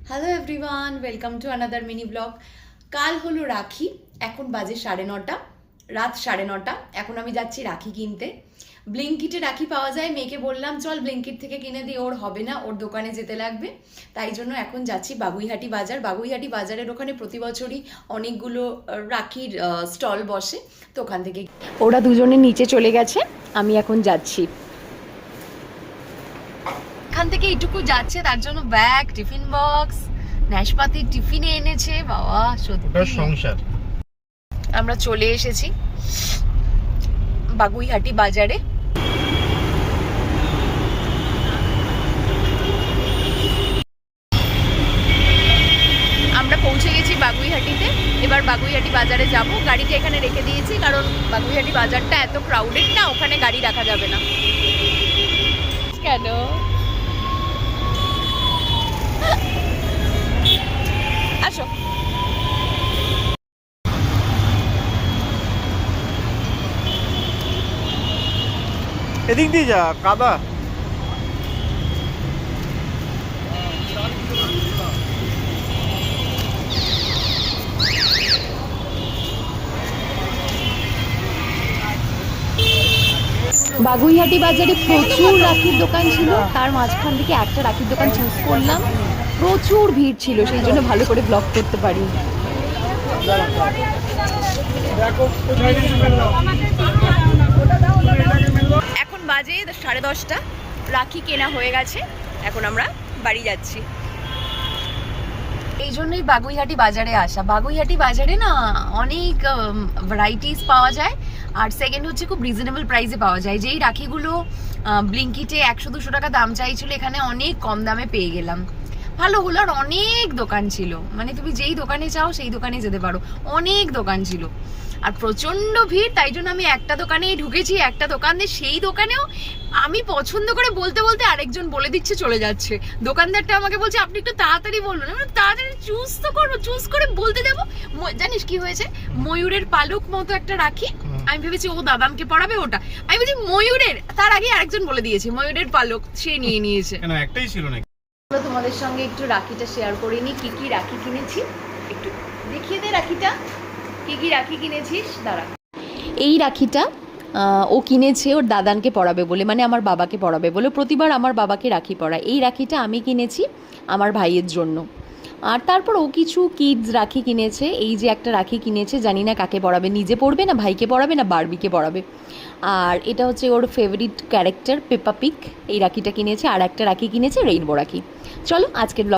Hello everyone, welcome to another mini blog. কাল হলো রাখি, এখন বাজে 9:30, রাত 9:30। এখন আমি যাচ্ছি রাখি কিনতে। ব্লিঙ্কিটে রাখি পাওয়া যায়, মেয়েকে বললাম চল ব্লিঙ্কিট থেকে কিনে দিই, ওর হবে না, ওর দোকানে যেতে লাগবে। তাই জন্য এখন যাচ্ছি বাগুইহাটি বাজার। বাগুইহাটি বাজারের ওখানে প্রতি বছরই অনেকগুলো রাখির স্টল বসে, তো ওখান থেকে ওরা দুজনে নিচে চলে গেছে, আমি এখন যাচ্ছি। এখান থেকে এইটুকু যাচ্ছে, তার জন্য ব্যাগ, টিফিন বক্স, নাশপাতির টিফিনে এনেছে। বাবা সত্যি সংসার। আমরা চলে এসেছি বাগুইহাটি বাজারে। আমরা পৌঁছে গেছি বাগুইহাটিতে। এবার বাগুইহাটি বাজারে যাব। গাড়িটা এখানে রেখে দিয়েছি, কারণ বাগুইহাটি বাজারটা এত ক্রাউডেড না, ওখানে গাড়ি রাখা যাবে না। কেন? আসো। এদিক দিয়ে যা, কাদা। বাগুইহাটি বাজারে প্রচুর রাখির দোকান ছিল, তার মাঝখান থেকে একটা রাখির দোকান চুজ করলাম। প্রচুর ভিড় ছিল, সেই জন্য ভালো করে ব্লগ করতে পারি। এখন বাজে 10:30, রাখি কেনা হয়ে গেছে, এখন আমরা বাড়ি যাচ্ছি। এই জন্যই বাগুইহাটি বাজারে আসা। বাগুইহাটি বাজারে না অনেক ভ্যারাইটিস পাওয়া যায়, আর সেকেন্ড হচ্ছে খুব রিজনেবল প্রাইসে পাওয়া যায়। যেই রাখিগুলো ব্লিঙ্কিটে 100-200 টাকা দাম চাইছিল, এখানে অনেক কম দামে পেয়ে গেলাম। ভালো হলো, আর অনেক দোকান ছিল, মানে তুমি যেই দোকানে চাও সেই দোকানে যেতে পারো, অনেক দোকান ছিল। আর প্রচন্ড ভিড়, তাই জন্য আমি একটা দোকানেই ঢুকেছি, একটা দোকানে, সেই দোকানেও আমি পছন্দ করে বলতে বলতে আরেকজন বলে দিচ্ছে চলে যাচ্ছে। দোকানদারটা আমাকে বলছে আপনি একটু তাড়াতাড়ি বলুন। আমি তাড়াতাড়ি চুজ তো করবো, চুজ করে বলতে দেবো। জানিস কি হয়েছে, ময়ূরের পালক মতো একটা রাখি, আমি ভেবেছি ও দাদামকে পড়াবে ওটা, আমি বলছি ময়ূরের, তার আগে আরেকজন বলে দিয়েছে ময়ূরের পালক, সে নিয়ে নিয়েছে। কেন, একটাই ছিল নাকি? তোমাদের সঙ্গে একটু রাখিটা শেয়ার করে নি, কি কি রাখি কিনেছি একটু দেখিয়ে দে। রাখিটা কি কি রাখি কিনেছিস দাঁড়া। এই রাখিটা ও কিনেছে ওর দাদানকে পড়াবে বলে, মানে আমার বাবাকে পড়াবে বলে। প্রতিবার আমার বাবাকে রাখি পড়ায়। এই রাখিটা আমি কিনেছি আমার ভাইয়ের জন্য। আর তারপর ও কিছু কিডস রাখি কিনেছে। এই যে একটা রাখি কিনেছে, জানি না কাকে পড়াবে, নিজে পড়বে না ভাইকে পড়াবে না বারবিকে পড়াবে। আর এটা হচ্ছে ওর ফেভারিট ক্যারেক্টার পেপা পিগ। এই রাখিটা কিনেছে। আর একটা রাখি কিনেছে রেইনবো রাখি। চলো আজকের